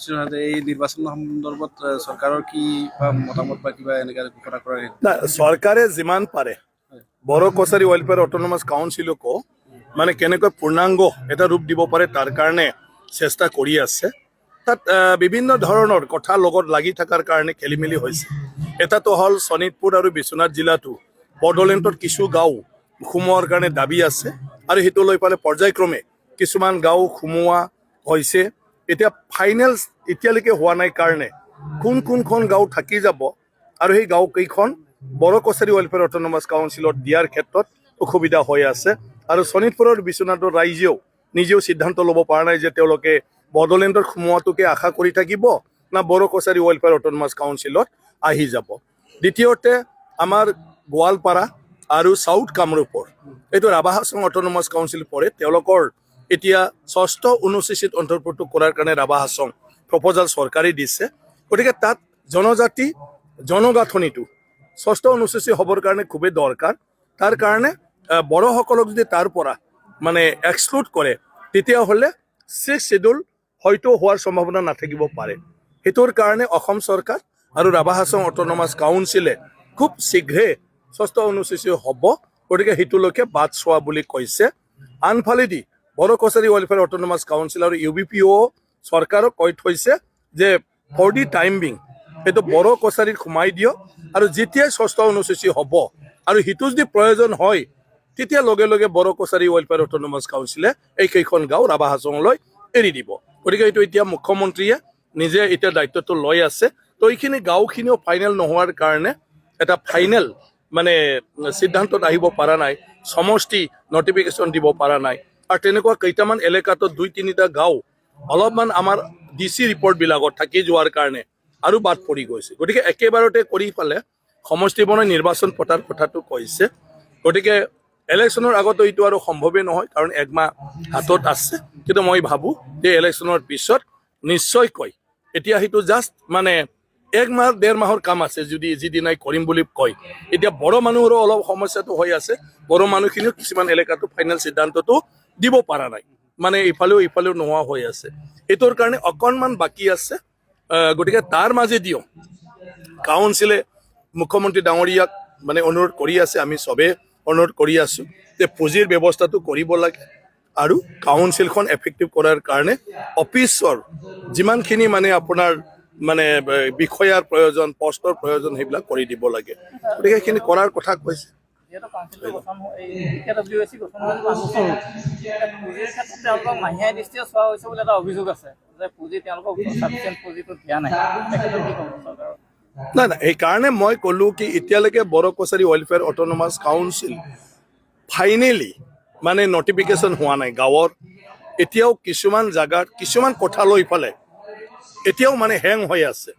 অনুষ্ঠিত হৈছে এই নিৰ্বাচন সন্দৰ্ভত চৰকাৰৰ কি মতামত বা কিবা এনেকৈ ঘোষণা কৰা না চৰকাৰে যিমান পাৰে বড়ো কছাৰী ৱেলফেয়াৰ অট'নমাছ কাউন্সিলকো মানে কেনেকৈ পূৰ্ণাংগ এটা ৰূপ দিব পাৰে তাৰ কাৰণে চেষ্টা কৰি আছে তাত বিভিন্ন ধৰণৰ কথা লগত লাগি থকাৰ কাৰণে খেলি মেলি হৈছে এটাতো হ'ল শোণিতপুৰ আৰু বিশ্বনাথ জিলাতো বড়োলেণ্ডত কিছু গাঁও সোমোৱাৰ কাৰণে দাবী আছে আৰু সেইটো লৈ পেলাই পৰ্যায়ক্ৰমে কিছুমান গাঁও সোমোৱা হৈছে এতিয়া ফাইনেল এতিয়ালৈকে হোৱা নাই কাৰণে কোনখন গাঁও থাকি যাব আৰু সেই গাঁওকেইখন বড়ো কছাৰী ৱেলফেয়াৰ অট'নমাছ কাউন্সিলত দিয়াৰ ক্ষেত্ৰত অসুবিধা হৈ আছে আৰু শোণিতপুৰৰ বিশ্বনাথৰ ৰাইজেও নিজেও সিদ্ধান্ত ল'ব পৰা নাই যে তেওঁলোকে বড়োলেণ্ডত সোমোৱাটোকে আশা কৰি থাকিব না বড়ো কছাৰী ৱেলফেয়াৰ অট'নমাছ কাউন্সিলত আহি যাব দ্বিতীয়তে আমাৰ গোৱালপাৰা আৰু সাউথ কামৰূপৰ এইটো ৰাভা হাছং অট'নমাছ কাউন্সিল পৰে তেওঁলোকৰ এতিয়া ৬ষ্ঠ অনুসূচীত অন্তৰ্ভুক্ত কৰাৰ কাৰণে ৰাভা হাছং প্ৰপ'জাল চৰকাৰে দিছে গতিকে তাত জনজাতি জনগাঁথনিটো ৬ষ্ঠ অনুসূচী হ'বৰ কাৰণে খুবেই দৰকাৰ তাৰ কাৰণে বড়োসকলক যদি তাৰ পৰা মানে এক্সক্লুড কৰে তেতিয়াহ'লে 6th শিডিউল হয়তো হোৱাৰ সম্ভাৱনা নাথাকিব পাৰে সেইটোৰ কাৰণে অসম চৰকাৰ আৰু ৰাভা হাছং অট'নমাছ কাউন্সিলে খুব শীঘ্ৰে ৬ষ্ঠ অনুসূচী হ'ব গতিকে সেইটোলৈকে বাট চোৱা বুলি কৈছে আনফালেদি Bodo Kachari welfare autonomous council আৰু UBPO চৰকাৰক কৈ থৈছে যে ফৰ দি টাইম বিং সেইটো বড়ো কছাৰীত সোমাই দিয়ক আৰু যেতিয়াই ৬ষ্ঠ অনুসূচী হ'ব আৰু সেইটো যদি প্ৰয়োজন হয় তেতিয়া লগে লগে বড়ো কছাৰী ৱেলফেয়াৰ অট'নমাছ কাউন্সিলে এইকেইখন গাঁও ৰাভা হাছঙলৈ এৰি দিব গতিকে এইটো এতিয়া মুখ্যমন্ত্ৰীয়ে নিজে এতিয়া দায়িত্বটো লৈ আছে তো এইখিনি গাঁওখিনিও ফাইনেল নোহোৱাৰ কাৰণে এটা ফাইনেল মানে সিদ্ধান্তত আহিব পৰা নাই সমষ্টি নটিফিকেশ্যন দিব পৰা নাই আৰু তেনেকুৱা কেইটামান এলেকাতো 2-3টা গাঁও অলপমান আমাৰ DC ৰিপৰ্টবিলাকত থাকি যোৱাৰ কাৰণে আৰু বাদ পৰি গৈছে গতিকে একেবাৰতে কৰি পালে সমষ্টি বনাই নিৰ্বাচন পতাৰ কথাটো কৈছে গতিকে ইলেকশ্যনৰ আগতো এইটো আৰু সম্ভৱেই নহয় কাৰণ একমাহ হাতত আছে কিন্তু মই ভাবোঁ যে ইলেকশ্যনৰ পিছত নিশ্চয়কৈ এতিয়া সেইটো জাষ্ট মানে 1 মাহ 1.5 মাহৰ কাম আছে যদি যিদিনাই কৰিম বুলি কয় এতিয়া বড়ো মানুহৰো অলপ সমস্যাটো হৈ আছে বড়ো মানুহখিনিও কিছুমান এলেকাটো ফাইনেল সিদ্ধান্তটো দিব পৰা নাই মানে ইফালেও নোহোৱা হৈ আছে এইটোৰ কাৰণে অকণমান বাকী আছে গতিকে তাৰ মাজেদিও কাউন্সিলে মুখ্যমন্ত্ৰী ডাঙৰীয়াক মানে অনুৰোধ কৰি আছে আমি চবে অনুৰোধ কৰি আছো যে পুঁজিৰ ব্যৱস্থাটো কৰিব লাগে আৰু কাউন্সিলখন এফেক্টিভ কৰাৰ কাৰণে অফিচৰ যিমানখিনি মানে আপোনাৰ মানে বিষয়াৰ প্ৰয়োজন পষ্টৰ প্ৰয়োজন সেইবিলাক কৰি দিব লাগে গতিকে সেইখিনি কৰাৰ কথা কৈছে নাই নাই সেইকাৰণে মই ক'লো কি এতিয়ালৈকে Bodo Kachari welfare autonomous council finally মানে নটিফিকেশ্যন হোৱা নাই গাঁৱৰ এতিয়াও কিছুমান জাগাত কিছুমান কথা লৈ পেলাই এতিয়াও মানে হেং হৈ আছে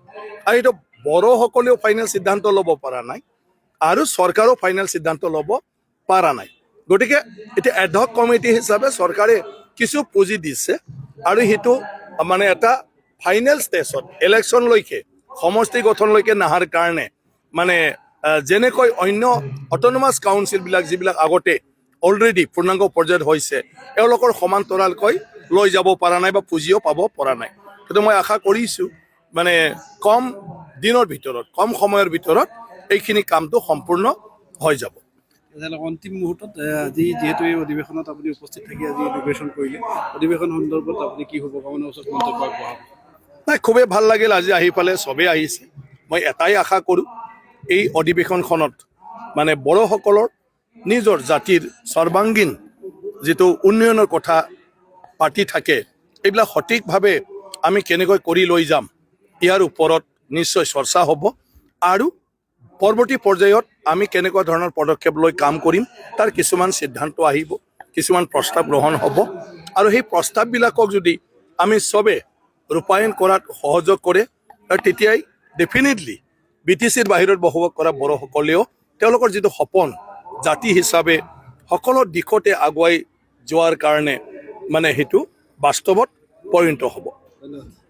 আৰু এইটো বড়োসকলেও ফাইনেল সিদ্ধান্ত ল'ব পৰা নাই আৰু চৰকাৰেও ফাইনেল সিদ্ধান্ত ল'ব পৰা নাই গতিকে এতিয়া এডহক কমিটি হিচাপে চৰকাৰে কিছু পুঁজি দিছে আৰু সেইটো মানে এটা ফাইনেল ষ্টেজত ইলেকশ্যনলৈকে সমষ্টি গঠনলৈকে নাহাৰ কাৰণে মানে যেনেকৈ অন্য অট'নমাছ কাউন্সিলবিলাক যিবিলাক আগতে অলৰেডি পূৰ্ণাংগ পৰ্যায়ত হৈছে এওঁলোকৰ সমান্তৰালকৈ লৈ যাব পৰা নাই বা পুঁজিও পাব পৰা নাই কিন্তু মই আশা কৰিছোঁ মানে কম দিনৰ ভিতৰত কম সময়ৰ ভিতৰত এইখিনি কামটো সম্পূৰ্ণ হৈ যাব অন্তিম মুহূৰ্তত আজি যিহেতু এই অধিৱেশনত আপুনি উপস্থিত থাকি আজি ইনগ্ৰেশ্যন কৰিলে অধিৱেশন সন্দৰ্ভত আপুনি কি শুভকামনাৰ ওচৰত মন্তব্য আগবঢ়াব নাই খুবেই ভাল লাগিল আজি আহি পালে চবেই আহিছে মই এটাই আশা কৰোঁ এই অধিৱেশনখনত মানে বড়োসকলৰ নিজৰ জাতিৰ সৰ্বাংগীন যিটো উন্নয়নৰ কথা পাতি থাকে এইবিলাক সঠিকভাৱে আমি কেনেকৈ কৰি লৈ যাম ইয়াৰ ওপৰত নিশ্চয় চৰ্চা হ'ব আৰু পৰৱৰ্তী পৰ্যায়ত আমি কেনেকুৱা ধৰণৰ পদক্ষেপ লৈ কাম কৰিম তাৰ কিছুমান সিদ্ধান্ত আহিব কিছুমান প্ৰস্তাৱ গ্ৰহণ হ'ব আৰু সেই প্ৰস্তাৱবিলাকক যদি আমি চবে ৰূপায়ণ কৰাত সহযোগ কৰে তেতিয়াই ডেফিনেটলি BTCৰ বাহিৰত বসবাস কৰা বড়োসকলেও তেওঁলোকৰ যিটো সপোন জাতি হিচাপে সকলো দিশতে আগুৱাই যোৱাৰ কাৰণে মানে সেইটো বাস্তৱত পৰিণত হ'ব। ধন্যবাদ।